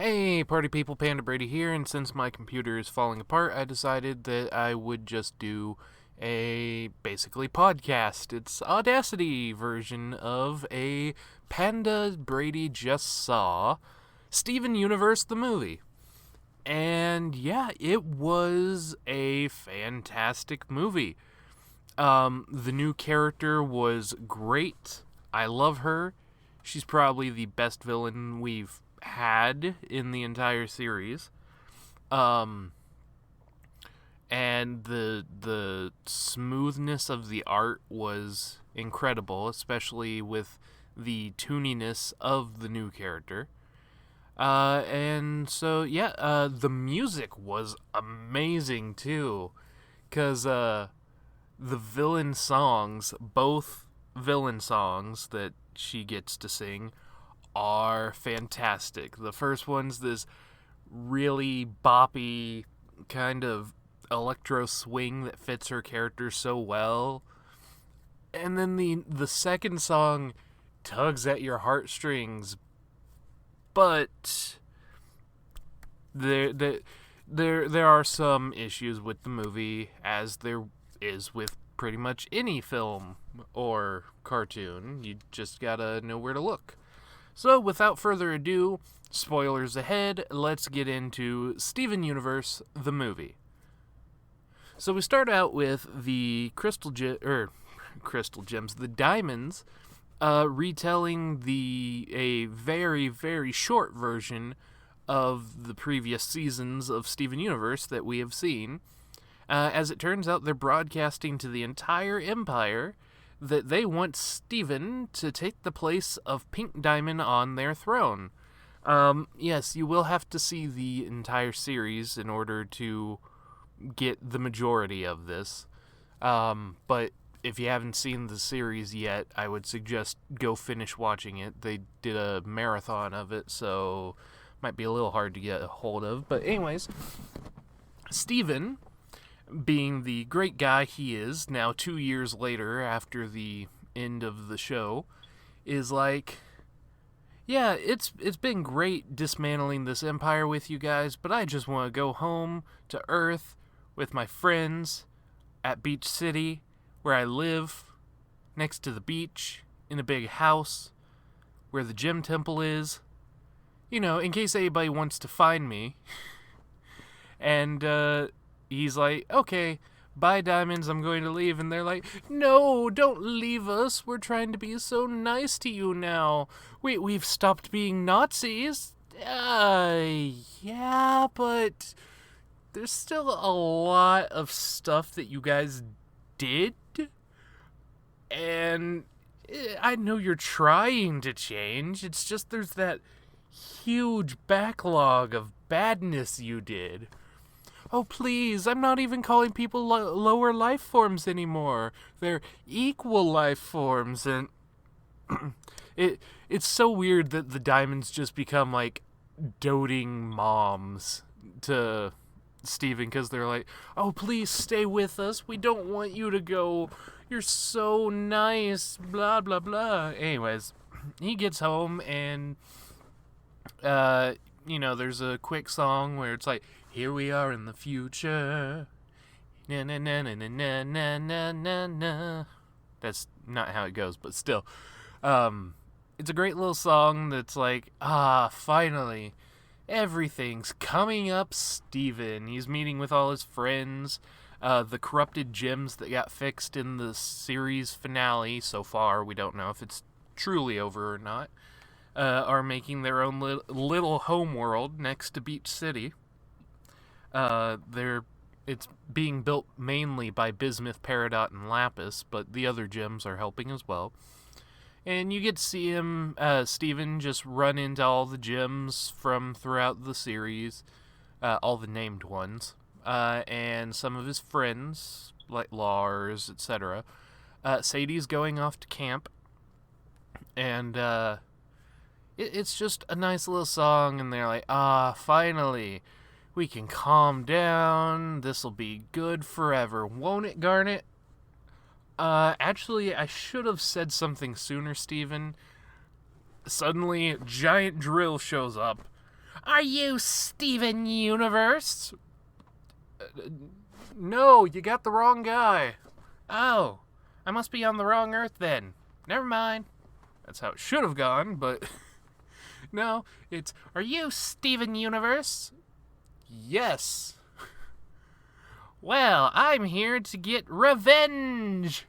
Hey, party people, Panda Brady here, and since my computer is falling apart, I decided that I would just do a basically podcast. It's Audacity version of a Panda Brady just saw Steven Universe the movie. And yeah, it was a fantastic movie. The new character was great. I love her. She's probably the best villain we've had in the entire series. Um, and the smoothness of the art was incredible, especially with the tuniness of the new character. And so yeah, the music was amazing too, cause the villain songs, both villain songs that she gets to sing, are fantastic. The first one's this really boppy kind of electro swing that fits her character so well. And then the second song tugs at your heartstrings, but there are some issues with the movie, as there is with pretty much any film or cartoon. You just gotta know where to look. So, without further ado, spoilers ahead, let's get into Steven Universe, the movie. So we start out with the crystal gems, the diamonds, retelling a very, very short version of the previous seasons of Steven Universe that we have seen. As it turns out, they're broadcasting to the entire empire that they want Steven to take the place of Pink Diamond on their throne. Yes, you will have to see the entire series in order to get the majority of this. But if you haven't seen the series yet, I would suggest go finish watching it. They did a marathon of it, so might be a little hard to get a hold of. But anyways, Steven, being the great guy he is, now 2 years later after the end of the show, is like, yeah, it's been great dismantling this empire with you guys, but I just want to go home to Earth with my friends at Beach City, where I live, next to the beach, in a big house, where the gem temple is. You know, in case anybody wants to find me. And, he's like, okay, bye, diamonds, I'm going to leave. And they're like, no, don't leave us. We're trying to be so nice to you now. We've stopped being Nazis. Yeah, but there's still a lot of stuff that you guys did. And I know you're trying to change. It's just there's that huge backlog of badness you did. Oh, please, I'm not even calling people lower life forms anymore. They're equal life forms, and it's so weird that the diamonds just become, like, doting moms to Steven, because they're like, oh, please stay with us. We don't want you to go. You're so nice, blah, blah, blah. Anyways, he gets home, and, there's a quick song where it's like, here we are in the future. Na na na na na na na na na. That's not how it goes, but still. It's a great little song that's like, finally, everything's coming up Steven. He's meeting with all his friends. The corrupted gems that got fixed in the series finale so far, we don't know if it's truly over or not, are making their own little home world next to Beach City. It's being built mainly by Bismuth, Peridot, and Lapis, but the other gems are helping as well. And you get to see him, Steven, just run into all the gems from throughout the series, all the named ones, and some of his friends, like Lars, etc. Sadie's going off to camp, and it's just a nice little song, and they're like, finally, we can calm down. This'll be good forever, won't it, Garnet? Actually, I should have said something sooner, Steven. Suddenly, giant drill shows up. Are you Steven Universe? No, you got the wrong guy. Oh, I must be on the wrong Earth then. Never mind. That's how it should have gone, but no, it's, are you Steven Universe? Yes. Well, I'm here to get revenge.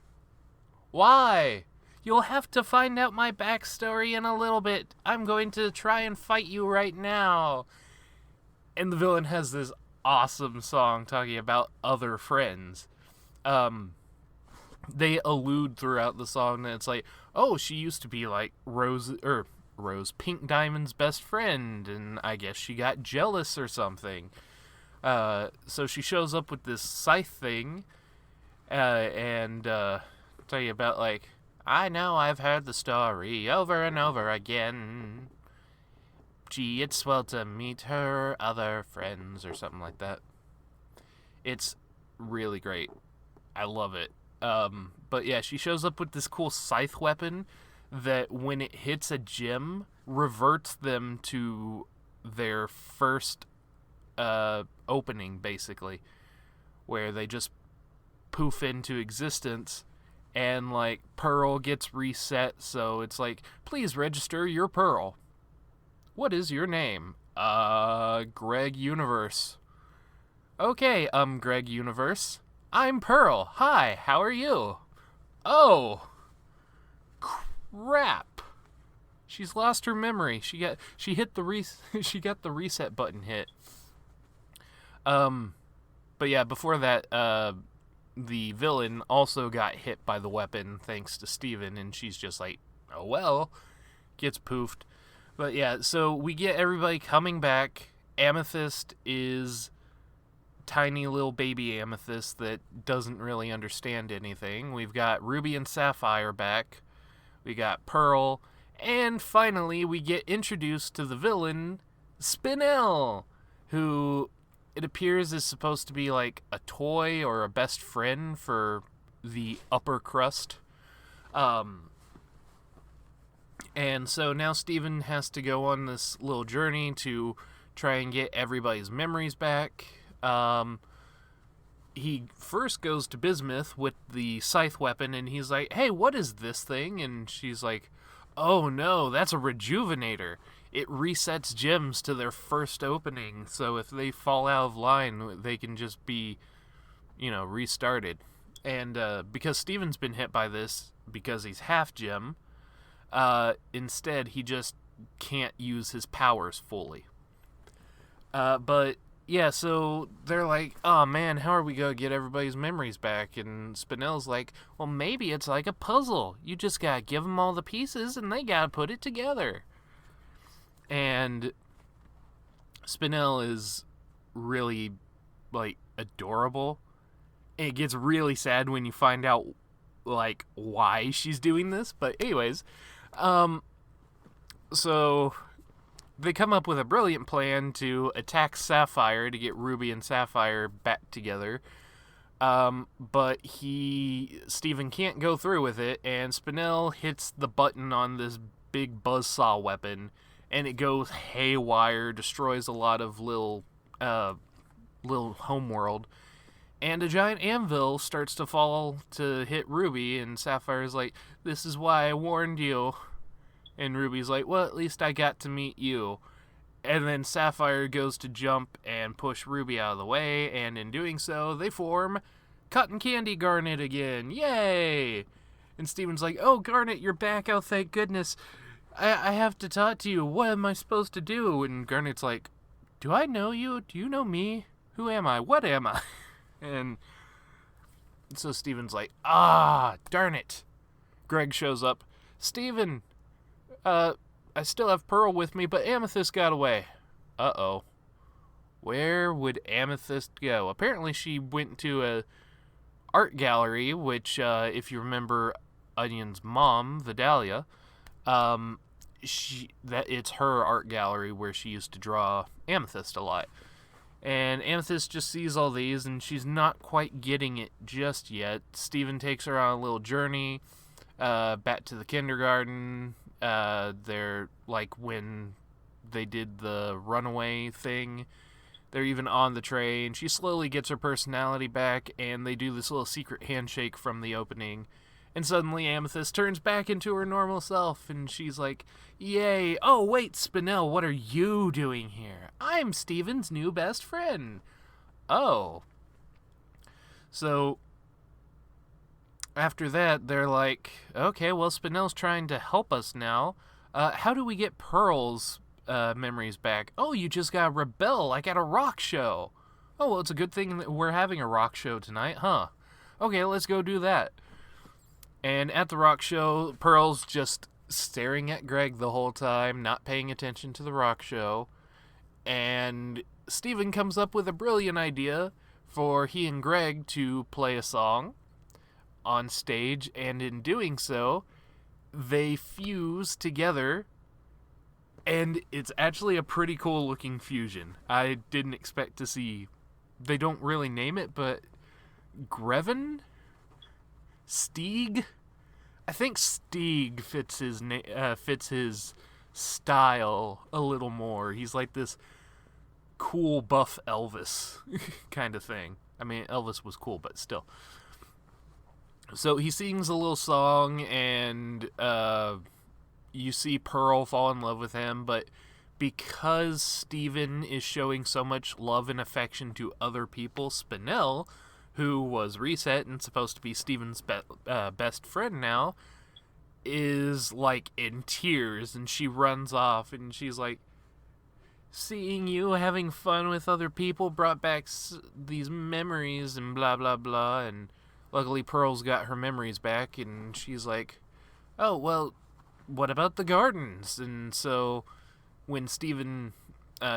Why? You'll have to find out my backstory in a little bit. I'm going to try and fight you right now. And the villain has this awesome song talking about other friends. They allude throughout the song that it's like, oh, she used to be like Rose Pink Diamond's best friend, and I guess she got jealous or something. So she shows up with this scythe thing, and tell you about like, I know I've heard the story over and over again. Gee, it's swell to meet her other friends or something like that. It's really great. I love it. But yeah, she shows up with this cool Scythe Weapon that when it hits a gem, reverts them to their first opening, basically, where they just poof into existence, and like Pearl gets reset, so it's like, please register your Pearl. What is your name? Greg Universe. Okay, Greg Universe. I'm Pearl. Hi, how are you? Oh, crap. She's lost her memory. She got the reset button hit. But yeah, before that, the villain also got hit by the weapon thanks to Steven, and she's just like, oh well, gets poofed. But yeah, so we get everybody coming back. Amethyst is tiny little baby Amethyst that doesn't really understand anything. We've got Ruby and Sapphire back. We got Pearl. And finally, we get introduced to the villain, Spinel, who it appears is supposed to be like a toy or a best friend for the upper crust. And so now Steven has to go on this little journey to try and get everybody's memories back. He first goes to Bismuth with the Scythe Weapon, and he's like, hey, what is this thing? And she's like, oh no, that's a Rejuvenator. It resets gems to their first opening, so if they fall out of line, they can just be, restarted. And because Steven's been hit by this, because he's half gem, instead he just can't use his powers fully. But yeah, so they're like, oh man, how are we going to get everybody's memories back? And Spinel's like, well, maybe it's like a puzzle. You just got to give them all the pieces and they got to put it together. And Spinel is really, like, adorable. And it gets really sad when you find out, like, why she's doing this. But anyways, so they come up with a brilliant plan to attack Sapphire to get Ruby and Sapphire back together. But Steven can't go through with it, and Spinel hits the button on this big buzzsaw weapon, and it goes haywire, destroys a lot of little homeworld, and a giant anvil starts to fall to hit Ruby, and Sapphire's like, this is why I warned you. And Ruby's like, well, at least I got to meet you. And then Sapphire goes to jump and push Ruby out of the way, and in doing so, they form Cotton Candy Garnet again. Yay! And Steven's like, oh, Garnet, you're back. Oh, thank goodness. I have to talk to you. What am I supposed to do? And Garnet's like, do I know you? Do you know me? Who am I? What am I? And so Steven's like, darn it. Greg shows up. Steven, I still have Pearl with me, but Amethyst got away. Uh-oh. Where would Amethyst go? Apparently she went to a art gallery, which, if you remember Onion's mom, Vidalia, it's her art gallery where she used to draw Amethyst a lot. And Amethyst just sees all these, and she's not quite getting it just yet. Steven takes her on a little journey back to the kindergarten. They're like when they did the runaway thing. They're even on the train. She slowly gets her personality back, and they do this little secret handshake from the opening. And suddenly Amethyst turns back into her normal self, and she's like, yay! Oh, wait, Spinel, what are you doing here? I'm Steven's new best friend. Oh. So, after that, they're like, okay, well, Spinel's trying to help us now. How do we get Pearl's memories back? Oh, you just gotta rebel like at a rock show. Oh, well, it's a good thing that we're having a rock show tonight, huh? Okay, let's go do that. And at the rock show, Pearl's just staring at Greg the whole time, not paying attention to the rock show. And Steven comes up with a brilliant idea for he and Greg to play a song on stage, and in doing so, they fuse together, and it's actually a pretty cool looking fusion. I didn't expect to see, they don't really name it, but Greven? Stieg? I think Stieg fits his style a little more. He's like this cool buff Elvis kind of thing. I mean, Elvis was cool, but still. So he sings a little song, and you see Pearl fall in love with him, but because Steven is showing so much love and affection to other people, Spinel, who was reset and supposed to be Steven's best friend now, is like in tears, and she runs off, and she's like, seeing you having fun with other people brought back these memories and blah blah blah. And luckily Pearl's got her memories back, and she's like, oh, well, what about the gardens? And so when Steven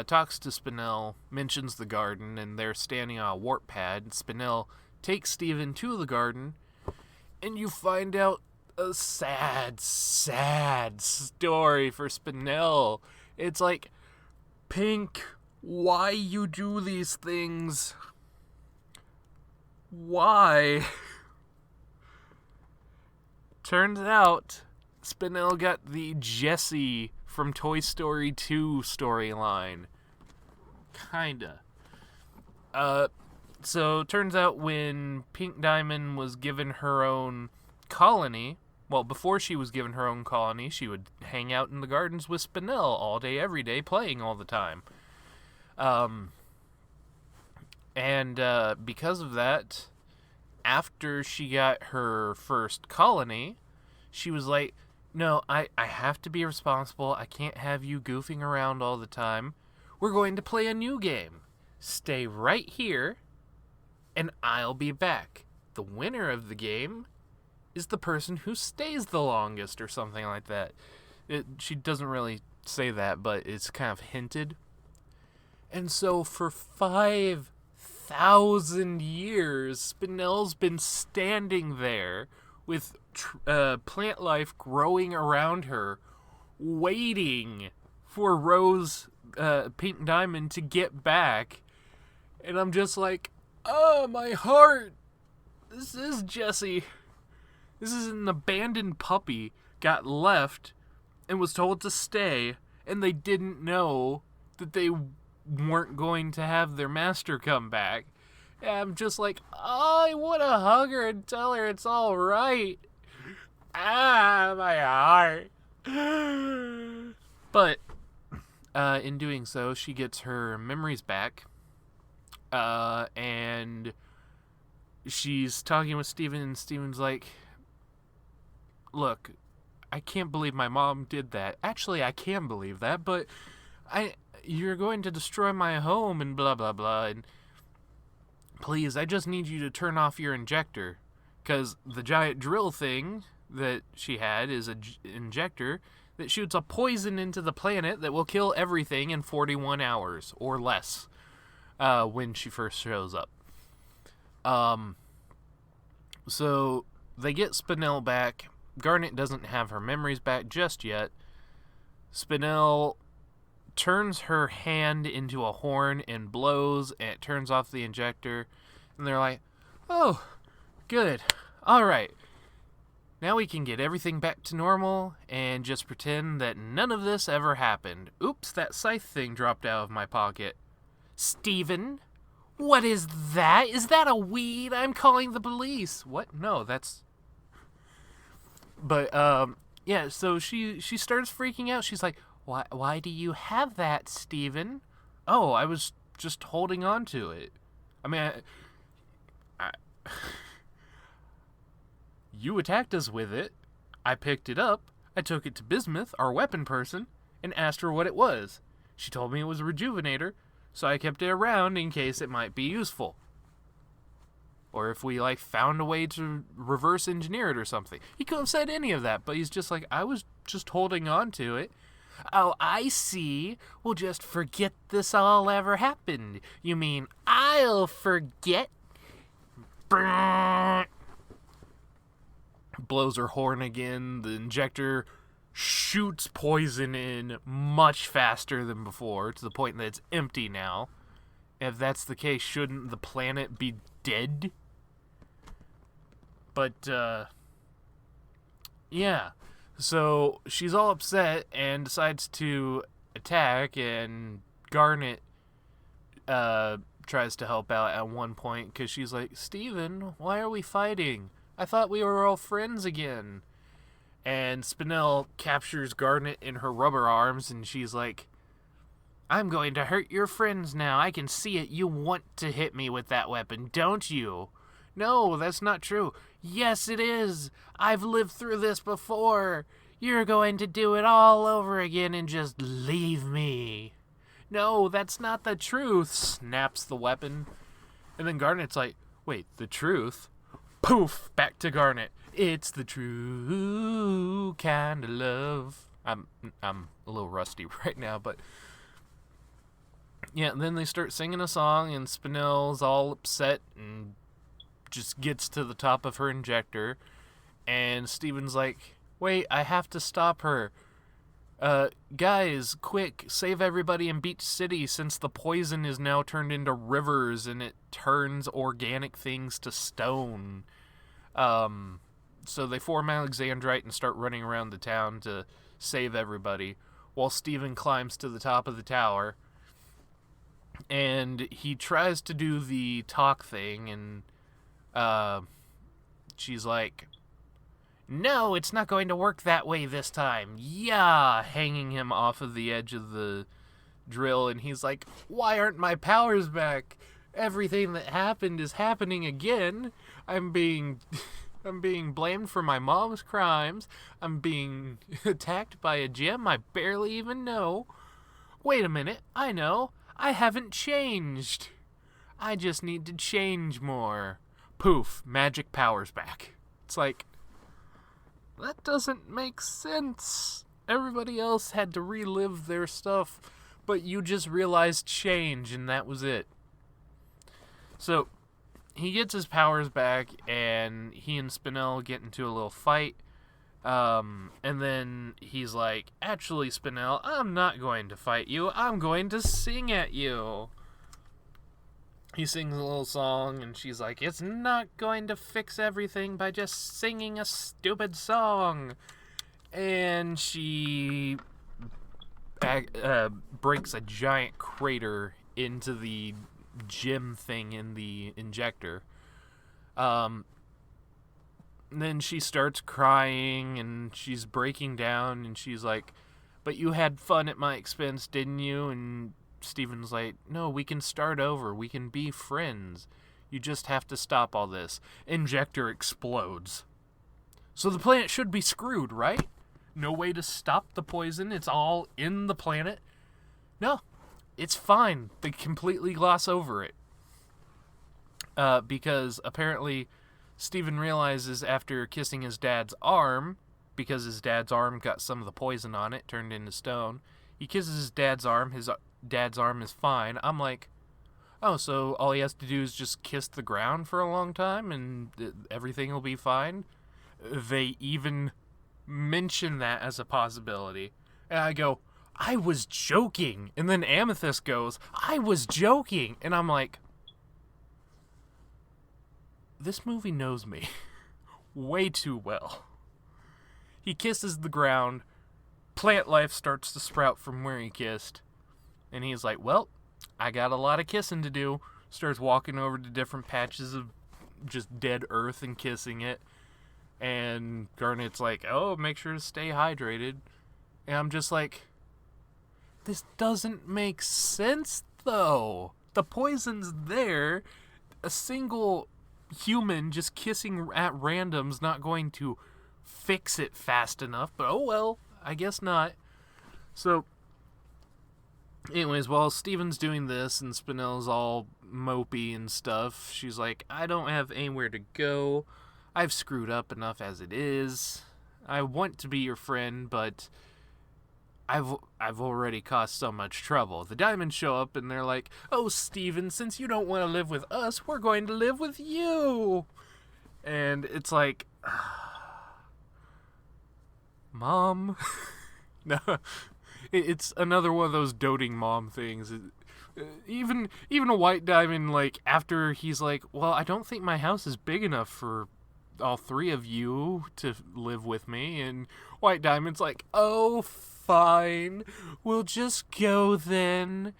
talks to Spinel, mentions the garden, and they're standing on a warp pad, Spinel takes Steven to the garden, and you find out a sad, sad story for Spinel. It's like, Pink, why you do these things? Why? Turns out, Spinel got the Jessie from Toy Story 2 storyline. Kinda. So, turns out when Pink Diamond was given her own colony, well, before she was given her own colony, she would hang out in the gardens with Spinel all day, every day, playing all the time. Because of that, after she got her first colony, she was like, no, I have to be responsible. I can't have you goofing around all the time. We're going to play a new game. Stay right here, and I'll be back. The winner of the game is the person who stays the longest, or something like that. She doesn't really say that, but it's kind of hinted. And so for 5,000 years, Spinel's been standing there with plant life growing around her, waiting for Rose Pink Diamond to get back. And I'm just like, oh, my heart. This is Jessie. This is an abandoned puppy, got left, and was told to stay, and they didn't know that they weren't going to have their master come back. And I'm just like, oh, I want to hug her and tell her it's all right. Ah, my heart. But in doing so, she gets her memories back, and she's talking with Steven, and Steven's like, look, I can't believe my mom did that. Actually, I can believe that, but you're going to destroy my home and blah, blah, blah. And please, I just need you to turn off your injector. Because the giant drill thing that she had is an injector that shoots a poison into the planet that will kill everything in 41 hours or less when she first shows up. So they get Spinel back. Garnet doesn't have her memories back just yet. Spinel turns her hand into a horn and blows, and it turns off the injector. And they're like, oh, good. All right. Now we can get everything back to normal and just pretend that none of this ever happened. Oops, that scythe thing dropped out of my pocket. Steven? What is that? Is that a weed? I'm calling the police. What? No, that's... But, yeah, so she starts freaking out. She's like, why do you have that, Steven? Oh, I was just holding on to it. I mean, you attacked us with it. I picked it up. I took it to Bismuth, our weapon person, and asked her what it was. She told me it was a Rejuvenator, so I kept it around in case it might be useful. Or if we, found a way to reverse engineer it or something. He could have said any of that, but he's just like, I was just holding on to it. Oh, I see. We'll just forget this all ever happened. You mean I'll forget? Blows her horn again. The injector shoots poison in much faster than before, to the point that it's empty now. If that's the case, shouldn't the planet be dead? But, yeah. So she's all upset and decides to attack, and Garnet tries to help out at one point because she's like, Steven, why are we fighting? I thought we were all friends again. And Spinel captures Garnet in her rubber arms, and she's like, I'm going to hurt your friends now. I can see it. You want to hit me with that weapon, don't you? No, that's not true. Yes, it is. I've lived through this before. You're going to do it all over again and just leave me. No, that's not the truth, snaps the weapon. And then Garnet's like, wait, the truth? Poof, back to Garnet. It's the true kind of love. I'm a little rusty right now, but yeah, and then they start singing a song, and Spinel's all upset and just gets to the top of her injector, and Steven's like, wait, I have to stop her. Guys, quick, save everybody in Beach City since the poison is now turned into rivers and it turns organic things to stone. So they form Alexandrite and start running around the town to save everybody, while Steven climbs to the top of the tower, and he tries to do the talk thing, and she's like, no, it's not going to work that way this time. Yeah, hanging him off of the edge of the drill, and he's like, why aren't my powers back? Everything that happened is happening again. I'm being blamed for my mom's crimes. I'm being attacked by a gem I barely even know. Wait a minute, I know. I haven't changed. I just need to change more. Poof, magic powers back. It's like, that doesn't make sense. Everybody else had to relive their stuff, but you just realized change, and that was it. So, he gets his powers back, and he and Spinel get into a little fight. And then he's like, actually, Spinel, I'm not going to fight you. I'm going to sing at you. He sings a little song, and she's like, it's not going to fix everything by just singing a stupid song. And she breaks a giant crater into the gem thing in the injector. Then she starts crying, and she's breaking down, and she's like, but you had fun at my expense, didn't you? And Steven's like, no, we can start over. We can be friends. You just have to stop all this. Injector explodes. So the planet should be screwed, right? No way to stop the poison. It's all in the planet. No, it's fine. They completely gloss over it. Because apparently Steven realizes after kissing his dad's arm, because his dad's arm got some of the poison on it, turned into stone, he kisses his dad's arm. His dad's arm is fine. I'm like, oh, so all he has to do is just kiss the ground for a long time and everything will be fine? They even mention that as a possibility. And I go, I was joking. And then Amethyst goes, I was joking. And I'm like, this movie knows me way too well. He kisses the ground. Plant life starts to sprout from where he kissed. And he's like, well, I got a lot of kissing to do. Starts walking over to different patches of just dead earth and kissing it. And Garnet's like, oh, make sure to stay hydrated. And I'm just like, this doesn't make sense, though. The poison's there. A single human just kissing at random's not going to fix it fast enough. But oh well, I guess not. So, anyways, while Steven's doing this and Spinel's all mopey and stuff, she's like, I don't have anywhere to go. I've screwed up enough as it is. I want to be your friend, but I've already caused so much trouble. The diamonds show up and they're like, oh, Steven, since you don't want to live with us, we're going to live with you. And it's like, Mom? No, it's another one of those doting mom things. Even a white diamond, like, after he's like, well, I don't think my house is big enough for all three of you to live with me. And white diamond's like, oh, fine. We'll just go then.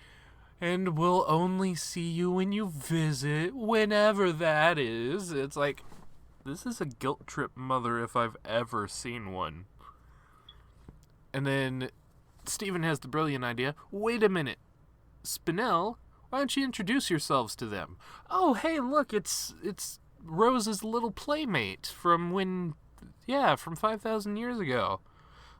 And we'll only see you when you visit, whenever that is. It's like, this is a guilt trip mother if I've ever seen one. And then Steven has the brilliant idea, wait a minute, Spinel, why don't you introduce yourselves to them? Oh, hey, look, it's Rose's little playmate from 5,000 years ago.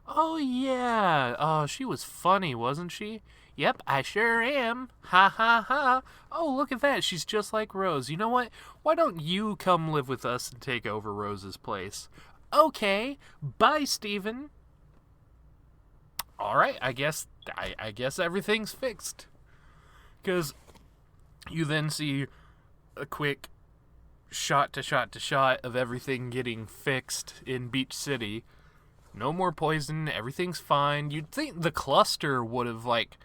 Oh, yeah, oh, she was funny, wasn't she? Yep, I sure am. Ha ha ha. Oh, look at that, she's just like Rose. You know what? Why don't you come live with us and take over Rose's place? Okay, bye, Steven. All right, I guess everything's fixed. Because you then see a quick shot to shot of everything getting fixed in Beach City. No more poison, everything's fine. You'd think the cluster would have, like,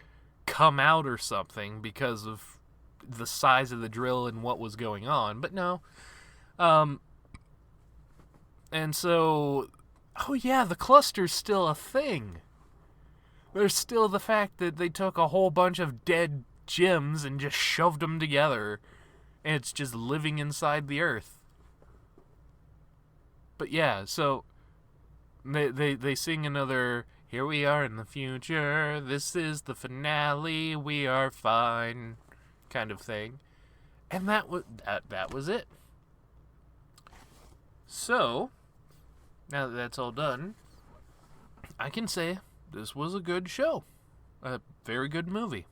come out or something because of the size of the drill and what was going on, but no. And so, oh yeah, the cluster's still a thing. There's still the fact that they took a whole bunch of dead gems and just shoved them together, and it's just living inside the earth. But yeah, so they sing another, here we are in the future, this is the finale, we are fine, kind of thing. And that was it. So, now that that's all done, I can say this was a good show. A very good movie.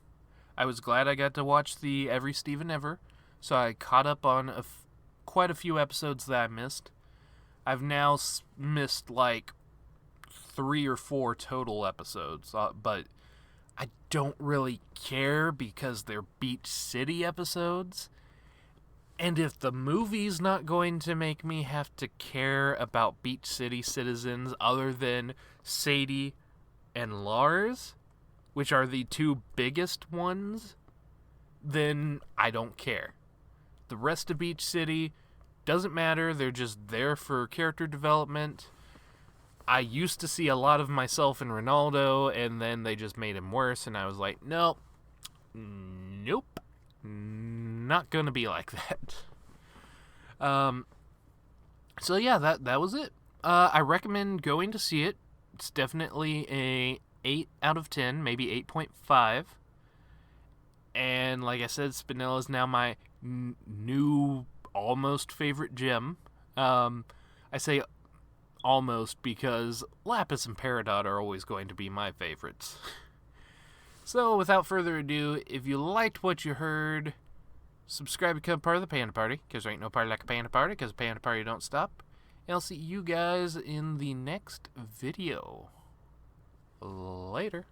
I was glad I got to watch the Every Steven Ever, so I caught up on quite a few episodes that I missed. I've now missed like 3 or 4 total episodes, but I don't really care because they're Beach City episodes. And if the movie's not going to make me have to care about Beach City citizens other than Sadie and Lars, which are the 2 biggest ones, then I don't care. The rest of Beach City doesn't matter. They're just there for character development. I used to see a lot of myself in Ronaldo, and then they just made him worse, and I was like, nope, not gonna be like that. So yeah, that was it. I recommend going to see it. It's definitely a 8 out of 10, maybe 8.5. And like I said, Spinel is now my new almost favorite gem. I say almost because Lapis and Peridot are always going to be my favorites. So without further ado, if you liked what you heard, subscribe and become part of the Panda Party, because there ain't no party like a Panda Party, because the Panda Party don't stop. And I'll see you guys in the next video. Later.